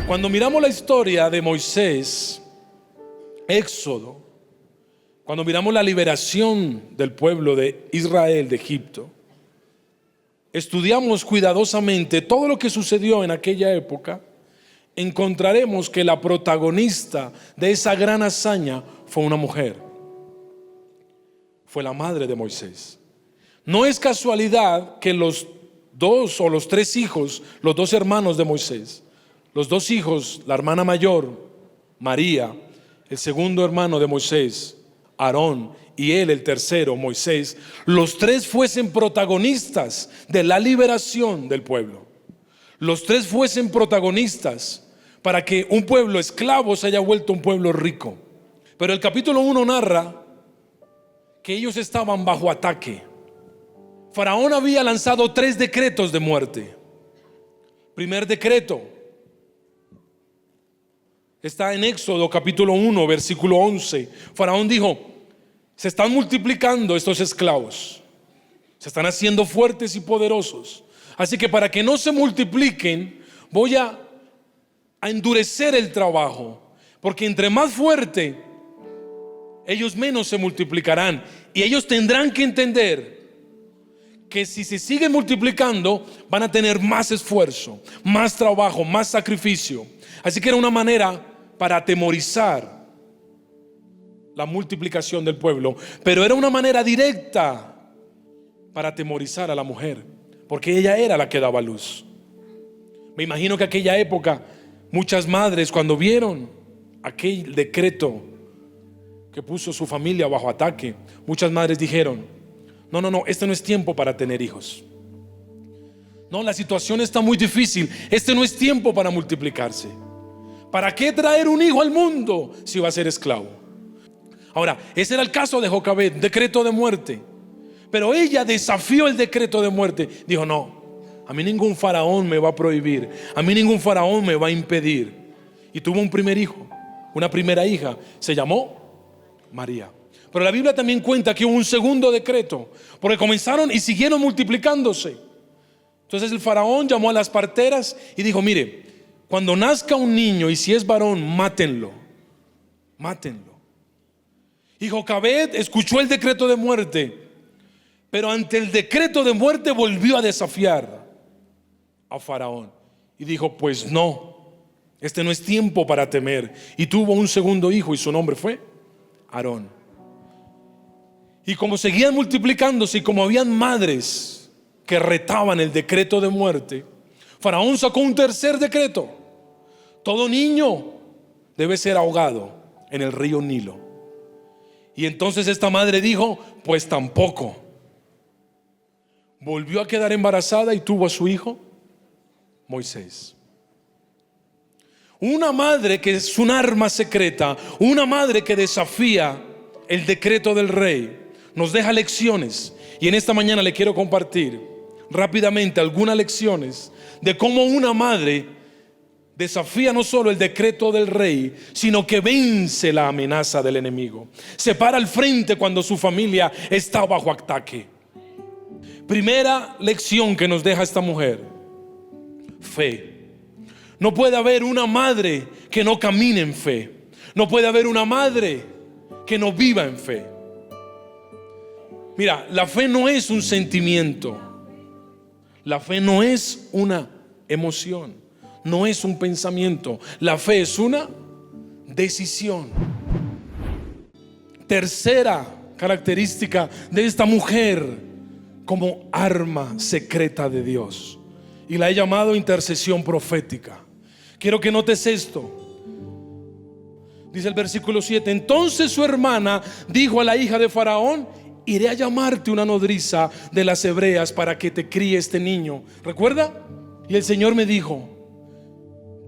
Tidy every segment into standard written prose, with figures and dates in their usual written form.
Cuando miramos la historia de Moisés, Éxodo, cuando miramos la liberación del pueblo de Israel de Egipto, estudiamos cuidadosamente todo lo que sucedió en aquella época, encontraremos que la protagonista de esa gran hazaña fue una mujer. Fue la madre de Moisés. No es casualidad que los dos o los tres hijos, los dos hermanos de Moisés, los dos hijos, la hermana mayor, María, el segundo hermano de Moisés, Aarón, y él, el tercero, Moisés, los tres fuesen protagonistas de la liberación del pueblo. Los tres fuesen protagonistas para que un pueblo esclavo se haya vuelto un pueblo rico. Pero el capítulo 1 narra que ellos estaban bajo ataque. Faraón había lanzado 3 decretos de muerte. Primer decreto está en Éxodo capítulo 1 versículo 11. Faraón dijo: se están multiplicando estos esclavos, se están haciendo fuertes y poderosos, así que para que no se multipliquen voy a endurecer el trabajo, porque entre más fuerte ellos menos se multiplicarán. Y ellos tendrán que entender que si se siguen multiplicando van a tener más esfuerzo, más trabajo, más sacrificio. Así que era una manera para atemorizar la multiplicación del pueblo, pero era una manera directa para atemorizar a la mujer, porque ella era la que daba luz. Me imagino que aquella época muchas madres, cuando vieron aquel decreto que puso su familia bajo ataque, muchas madres dijeron: no, este no es tiempo para tener hijos. No, la situación está muy difícil, este no es tiempo para multiplicarse. ¿Para qué traer un hijo al mundo si va a ser esclavo? Ahora, ese era el caso de Jocabed, decreto de muerte. Pero ella desafió el decreto de muerte. Dijo: no, a mí ningún faraón me va a prohibir, a mí ningún faraón me va a impedir. Y tuvo un primer hijo, una primera hija, se llamó María. Pero la Biblia también cuenta que hubo un segundo decreto, porque comenzaron y siguieron multiplicándose. Entonces el faraón llamó a las parteras y dijo: mire, cuando nazca un niño y si es varón, mátenlo. Y Jocabed escuchó el decreto de muerte, pero ante el decreto de muerte volvió a desafiar a Faraón y dijo: pues no, este no es tiempo para temer. Y tuvo un segundo hijo y su nombre fue Aarón. Y como seguían multiplicándose y como habían madres que retaban el decreto de muerte, Faraón sacó un tercer decreto: todo niño debe ser ahogado en el río Nilo. Y entonces esta madre dijo: pues tampoco. Volvió a quedar embarazada y tuvo a su hijo Moisés. Una madre que es un arma secreta, una madre que desafía el decreto del rey, nos deja lecciones. Y en esta mañana le quiero compartir rápidamente algunas lecciones de cómo una madre desafía no solo el decreto del rey, sino que vence la amenaza del enemigo. Se para al frente cuando su familia está bajo ataque. Primera lección que nos deja esta mujer: fe. No puede haber una madre que no camine en fe. No puede haber una madre que no viva en fe. Mira, la fe no es un sentimiento. La fe no es una emoción. No es un pensamiento. La fe es una decisión. Tercera característica de esta mujer como arma secreta de Dios, y la he llamado intercesión profética. Quiero que notes esto. Dice el versículo 7: entonces su hermana dijo a la hija de Faraón: iré a llamarte una nodriza de las hebreas para que te críe este niño. ¿Recuerda? Y el Señor me dijo: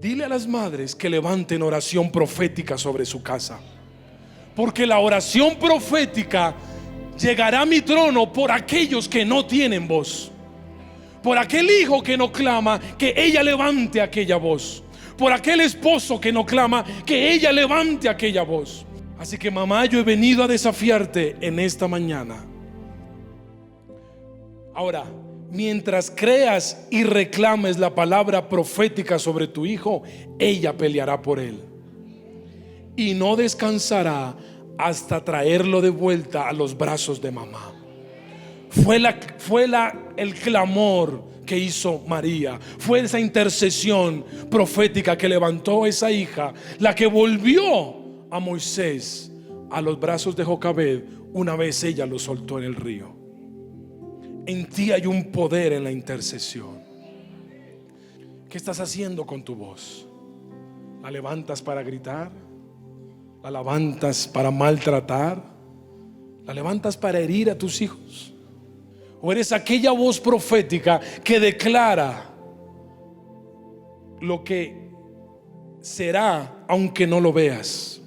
dile a las madres que levanten oración profética sobre su casa, porque la oración profética llegará a mi trono por aquellos que no tienen voz. Por aquel hijo que no clama, que ella levante aquella voz. Por aquel esposo que no clama, que ella levante aquella voz. Así que, mamá, yo he venido a desafiarte en esta mañana. Ahora, mientras creas y reclames la palabra profética sobre tu hijo, ella peleará por él y no descansará hasta traerlo de vuelta a los brazos de mamá. Fue el clamor que hizo María, fue esa intercesión profética que levantó esa hija, la que volvió a Moisés a los brazos de Jocabed una vez ella lo soltó en el río. En ti hay un poder en la intercesión. ¿Qué estás haciendo con tu voz? ¿La levantas para gritar? ¿La levantas para maltratar? ¿La levantas para herir a tus hijos? ¿O eres aquella voz profética que declara lo que será aunque no lo veas?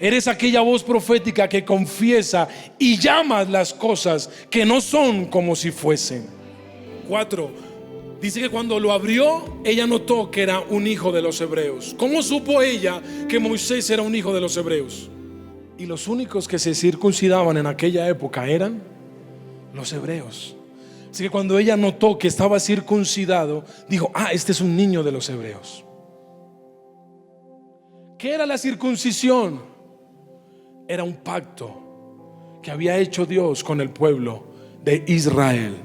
Eres aquella voz profética que confiesa y llamas las cosas que no son como si fuesen. 4. Dice que cuando lo abrió, ella notó que era un hijo de los hebreos. ¿Cómo supo ella que Moisés era un hijo de los hebreos? Y los únicos que se circuncidaban en aquella época eran los hebreos. Así que cuando ella notó que estaba circuncidado, dijo: este es un niño de los hebreos. ¿Qué era la circuncisión? Era un pacto que había hecho Dios con el pueblo de Israel.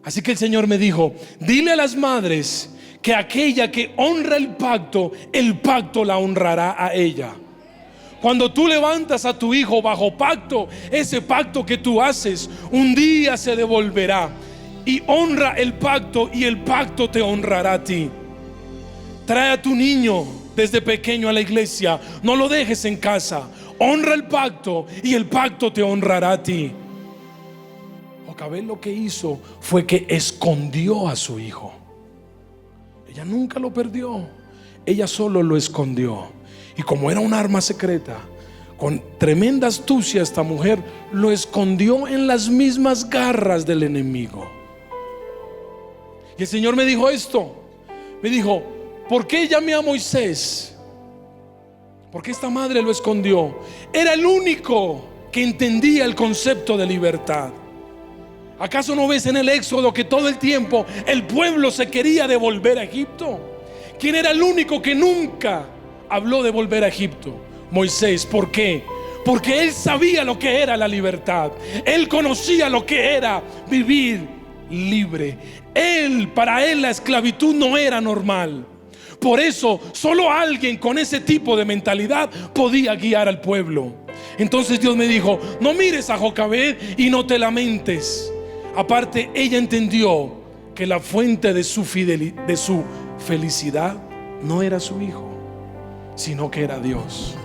Así que el Señor me dijo: dile a las madres que aquella que honra el pacto la honrará a ella. Cuando tú levantas a tu hijo bajo pacto, ese pacto que tú haces un día se devolverá. Y honra el pacto y el pacto te honrará a ti. Trae a tu niño desde pequeño a la iglesia, no lo dejes en casa. Honra el pacto y el pacto te honrará a ti. Jocabed lo que hizo fue que escondió a su hijo. Ella nunca lo perdió, ella solo lo escondió. Y como era un arma secreta, con tremenda astucia, esta mujer lo escondió en las mismas garras del enemigo. Y el Señor me dijo esto. Me dijo: ¿por qué llamé a Moisés? Porque esta madre lo escondió. Era el único que entendía el concepto de libertad. ¿Acaso no ves en el Éxodo que todo el tiempo el pueblo se quería devolver a Egipto? ¿Quién era el único que nunca habló de volver a Egipto? Moisés. ¿Por qué? Porque él sabía lo que era la libertad. Él conocía lo que era vivir libre. Para él la esclavitud no era normal. Por eso solo alguien con ese tipo de mentalidad podía guiar al pueblo. Entonces Dios me dijo: no mires a Jocabed y no te lamentes. Aparte, ella entendió que la fuente de su felicidad no era su hijo, sino que era Dios.